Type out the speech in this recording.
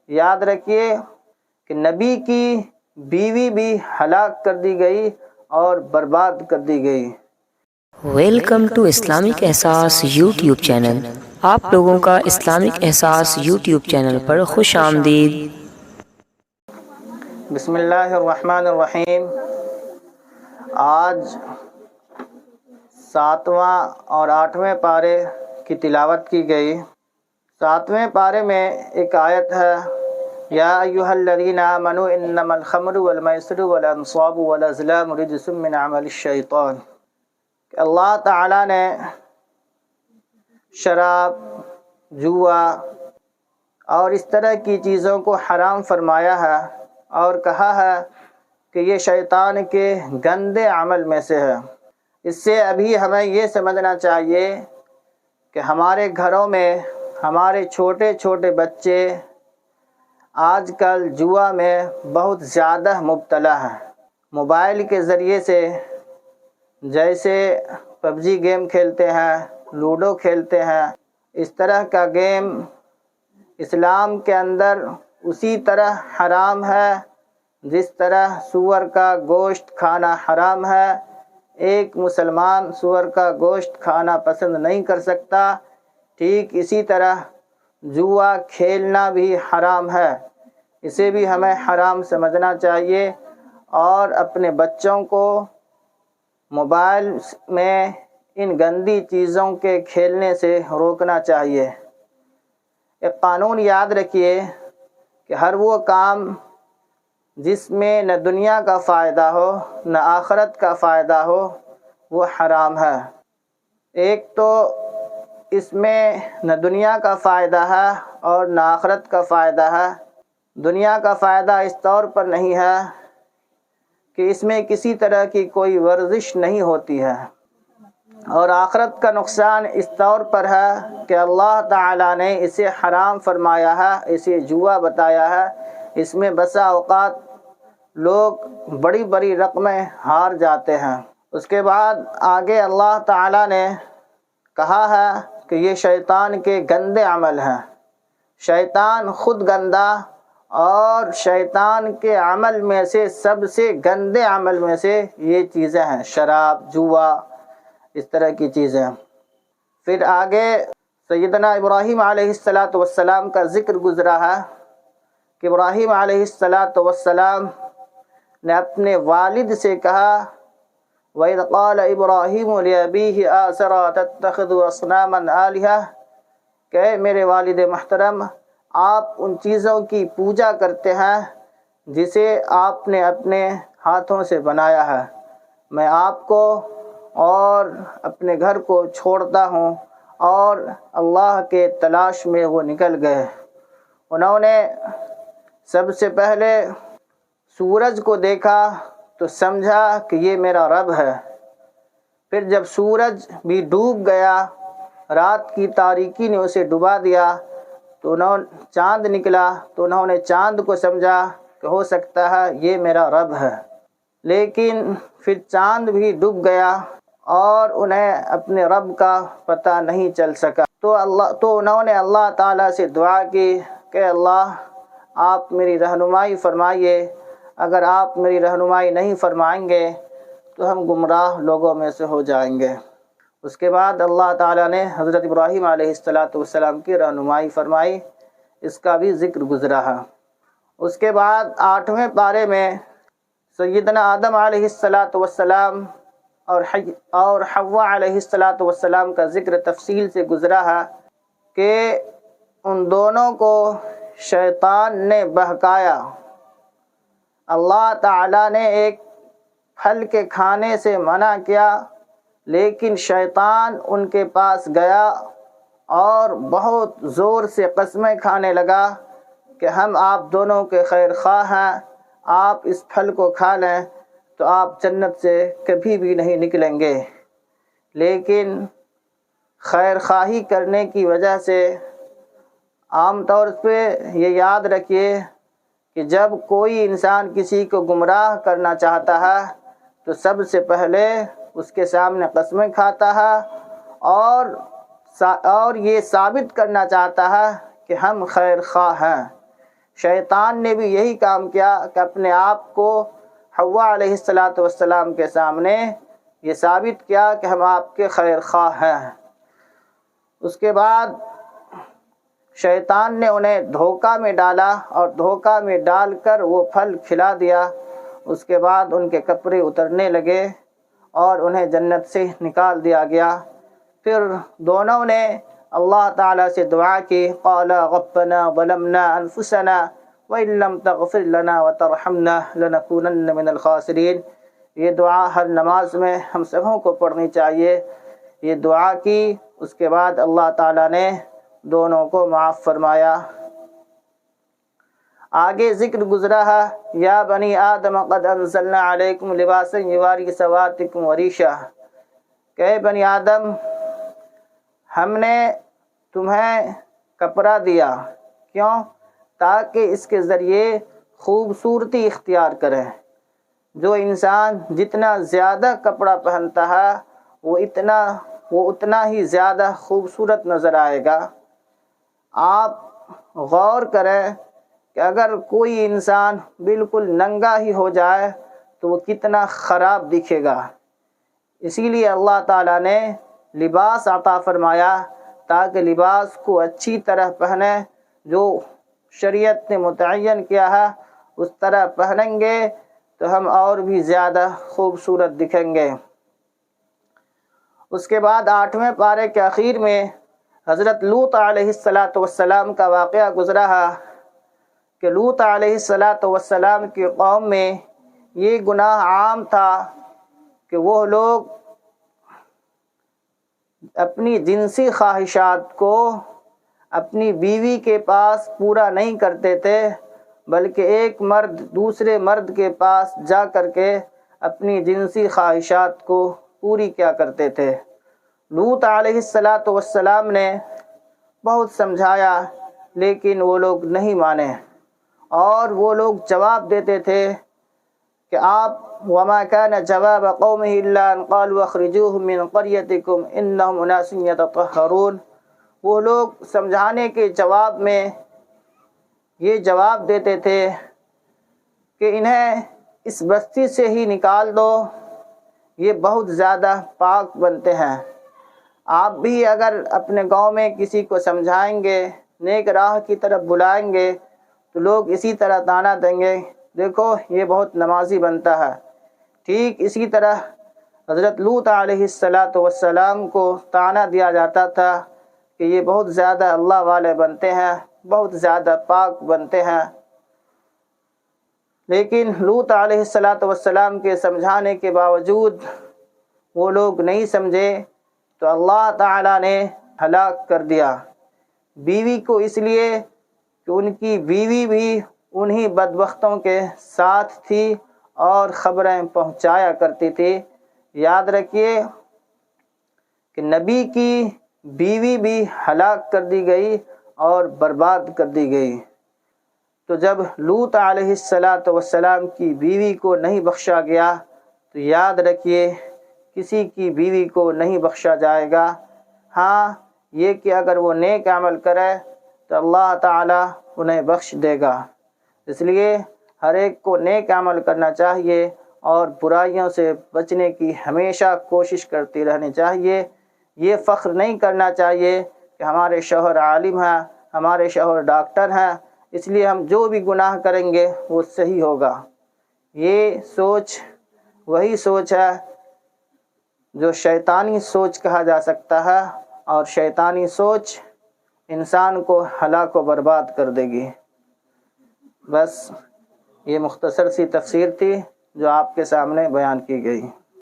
یاد رکھیے کہ نبی کی بیوی بھی ہلاک کر دی گئی اور برباد کر دی گئی۔ ویلکم ٹو اسلامک احساس یوٹیوب چینل۔ آپ لوگوں کا اسلامک احساس یوٹیوب چینل پر خوش آمدید۔ بسم اللہ الرحمن الرحیم۔ آج 7واں اور 8ویں پارے کی تلاوت کی گئی۔ 7ویں پارے میں ایک آیت ہے، یا ایھا الذین آمنوا انما الخمر والمیسر والانصاب والازلام رجس من عمل الشیطان، کہ اللہ تعالیٰ نے شراب، جوا اور اس طرح کی چیزوں کو حرام فرمایا ہے اور کہا ہے کہ یہ شیطان کے گندے عمل میں سے ہے۔ اس سے ابھی ہمیں یہ سمجھنا چاہیے کہ ہمارے گھروں میں ہمارے چھوٹے چھوٹے بچے آج کل جوا میں بہت زیادہ مبتلا ہیں۔ موبائل کے ذریعے سے جیسے پب جی گیم کھیلتے ہیں، لوڈو کھیلتے ہیں، اس طرح کا گیم اسلام کے اندر اسی طرح حرام ہے جس طرح سور کا گوشت کھانا حرام ہے۔ ایک مسلمان سور کا گوشت کھانا پسند نہیں کر سکتا، ٹھیک اسی طرح جوا کھیلنا بھی حرام ہے، اسے بھی ہمیں حرام سمجھنا چاہیے اور اپنے بچوں کو موبائل میں ان گندی چیزوں کے کھیلنے سے روکنا چاہیے۔ ایک قانون یاد رکھیے کہ ہر وہ کام جس میں نہ دنیا کا فائدہ ہو نہ آخرت کا فائدہ ہو وہ حرام ہے۔ ایک تو اس میں نہ دنیا کا فائدہ ہے اور نہ آخرت کا فائدہ ہے۔ دنیا کا فائدہ اس طور پر نہیں ہے کہ اس میں کسی طرح کی کوئی ورزش نہیں ہوتی ہے، اور آخرت کا نقصان اس طور پر ہے کہ اللہ تعالیٰ نے اسے حرام فرمایا ہے، اسے جوا بتایا ہے۔ اس میں بسا اوقات لوگ بڑی بڑی رقمیں ہار جاتے ہیں۔ اس کے بعد آگے اللہ تعالیٰ نے کہا ہے کہ یہ شیطان کے گندے عمل ہیں۔ شیطان خود گندا اور شیطان کے عمل میں سے سب سے گندے عمل میں سے یہ چیزیں ہیں، شراب، جوا، اس طرح کی چیزیں۔ پھر آگے سیدنا ابراہیم علیہ السلام کا ذکر گزرا ہے کہ ابراہیم علیہ السلام نے اپنے والد سے کہا، وَإِذْ قَالَ إِبْرَاهِيمُ لِأَبِيهِ آزَرَ تَتَّخِذُ أَصْنَامًا آلِهَةً، کہ میرے والد محترم، آپ ان چیزوں کی پوجا کرتے ہیں جسے آپ نے اپنے ہاتھوں سے بنایا ہے، میں آپ کو اور اپنے گھر کو چھوڑتا ہوں۔ اور اللہ کے تلاش میں وہ نکل گئے۔ انہوں نے سب سے پہلے سورج کو دیکھا تو سمجھا کہ یہ میرا رب ہے۔ پھر جب سورج بھی ڈوب گیا، رات کی تاریکی نے اسے ڈبا دیا، تو چاند نکلا تو انہوں نے چاند کو سمجھا کہ ہو سکتا ہے یہ میرا رب ہے۔ لیکن پھر چاند بھی ڈوب گیا اور انہیں اپنے رب کا پتہ نہیں چل سکا، تو انہوں نے اللہ تعالیٰ سے دعا کی کہ اللہ آپ میری رہنمائی فرمائیے، اگر آپ میری رہنمائی نہیں فرمائیں گے تو ہم گمراہ لوگوں میں سے ہو جائیں گے۔ اس کے بعد اللہ تعالیٰ نے حضرت ابراہیم علیہ السلام کی رہنمائی فرمائی، اس کا بھی ذکر گزرا ہے۔ اس کے بعد 8ویں پارے میں سیدنا آدم علیہ السلام اور حوا علیہ السلام کا ذکر تفصیل سے گزرا ہے کہ ان دونوں کو شیطان نے بہکایا۔ اللہ تعالیٰ نے ایک پھل کے کھانے سے منع کیا، لیکن شیطان ان کے پاس گیا اور بہت زور سے قسمیں کھانے لگا کہ ہم آپ دونوں کے خیر خواہ ہیں، آپ اس پھل کو کھا لیں تو آپ جنت سے کبھی بھی نہیں نکلیں گے۔ لیکن خیر خواہی کرنے کی وجہ سے عام طور پہ یہ یاد رکھیے کہ جب کوئی انسان کسی کو گمراہ کرنا چاہتا ہے تو سب سے پہلے اس کے سامنے قسمیں کھاتا ہے اور یہ ثابت کرنا چاہتا ہے کہ ہم خیر خواہ ہیں۔ شیطان نے بھی یہی کام کیا کہ اپنے آپ کو حوا علیہ السلام کے سامنے یہ ثابت کیا کہ ہم آپ کے خیر خواہ ہیں۔ اس کے بعد شیطان نے انہیں دھوکہ میں ڈالا اور دھوکہ میں ڈال کر وہ پھل کھلا دیا۔ اس کے بعد ان کے کپڑے اترنے لگے اور انہیں جنت سے نکال دیا گیا۔ پھر دونوں نے اللہ تعالیٰ سے دعا کی، قال ربنا ظلمنا انفسنا وان لم تغفر لنا وترحمنا لنكونن من الخاسرین۔ یہ دعا ہر نماز میں ہم سبوں کو پڑھنی چاہیے۔ یہ دعا کی، اس کے بعد اللہ تعالیٰ نے دونوں کو معاف فرمایا۔ آگے ذکر گزرا ہے، یا بنی آدم قد انزلنا علیکم لباسا یواری سواتکم وریشا، کہ بنی آدم ہم نے تمہیں کپڑا دیا، کیوں؟ تاکہ اس کے ذریعے خوبصورتی اختیار کرے۔ جو انسان جتنا زیادہ کپڑا پہنتا ہے وہ اتنا ہی زیادہ خوبصورت نظر آئے گا۔ آپ غور کریں کہ اگر کوئی انسان بالکل ننگا ہی ہو جائے تو وہ کتنا خراب دکھے گا۔ اسی لیے اللہ تعالیٰ نے لباس عطا فرمایا تاکہ لباس کو اچھی طرح پہنے، جو شریعت نے متعین کیا ہے اس طرح پہنیں گے تو ہم اور بھی زیادہ خوبصورت دکھیں گے۔ اس کے بعد 8ویں پارے کے اخیر میں حضرت لوط علیہ السلام کا واقعہ گزرا ہے کہ لوط علیہ السلام کی قوم میں یہ گناہ عام تھا کہ وہ لوگ اپنی جنسی خواہشات کو اپنی بیوی کے پاس پورا نہیں کرتے تھے، بلکہ ایک مرد دوسرے مرد کے پاس جا کر کے اپنی جنسی خواہشات کو پوری کیا کرتے تھے۔ لوط علیہ السلام نے بہت سمجھایا لیکن وہ لوگ نہیں مانے، اور وہ لوگ جواب دیتے تھے کہ آپ وما كان جواب قومه الا ان قالوا اخرجوهم من قريتكم انهم اناس يتطهرون۔ وہ لوگ سمجھانے کے جواب میں یہ جواب دیتے تھے کہ انہیں اس بستی سے ہی نکال دو، یہ بہت زیادہ پاک بنتے ہیں۔ آپ بھی اگر اپنے گاؤں میں کسی کو سمجھائیں گے، نیک راہ کی طرف بلائیں گے تو لوگ اسی طرح طعنہ دیں گے، دیکھو یہ بہت نمازی بنتا ہے۔ ٹھیک اسی طرح حضرت لوط علیہ السلام کو طعنہ دیا جاتا تھا کہ یہ بہت زیادہ اللہ والے بنتے ہیں، بہت زیادہ پاک بنتے ہیں۔ لیکن لوط علیہ السلام کے سمجھانے کے باوجود وہ لوگ نہیں سمجھے تو اللہ تعالیٰ نے ہلاک کر دیا۔ بیوی کو اس لیے کہ ان کی بیوی بھی انہی بدبختوں کے ساتھ تھی اور خبریں پہنچایا کرتی تھی۔ یاد رکھیے کہ نبی کی بیوی بھی ہلاک کر دی گئی اور برباد کر دی گئی۔ تو جب لوط علیہ السلام کی بیوی کو نہیں بخشا گیا تو یاد رکھیے کسی کی بیوی کو نہیں بخشا جائے گا۔ ہاں یہ کہ اگر وہ نیک عمل کرے تو اللہ تعالیٰ انہیں بخش دے گا۔ اس لیے ہر ایک کو نیک عمل کرنا چاہیے اور برائیوں سے بچنے کی ہمیشہ کوشش کرتی رہنی چاہیے۔ یہ فخر نہیں کرنا چاہیے کہ ہمارے شوہر عالم ہیں، ہمارے شوہر ڈاکٹر ہیں، اس لیے ہم جو بھی گناہ کریں گے وہ صحیح ہوگا۔ یہ سوچ وہی سوچ ہے جو شیطانی سوچ کہا جا سکتا ہے، اور شیطانی سوچ انسان کو ہلاک و برباد کر دے گی۔ بس یہ مختصر سی تفسیر تھی جو آپ کے سامنے بیان کی گئی۔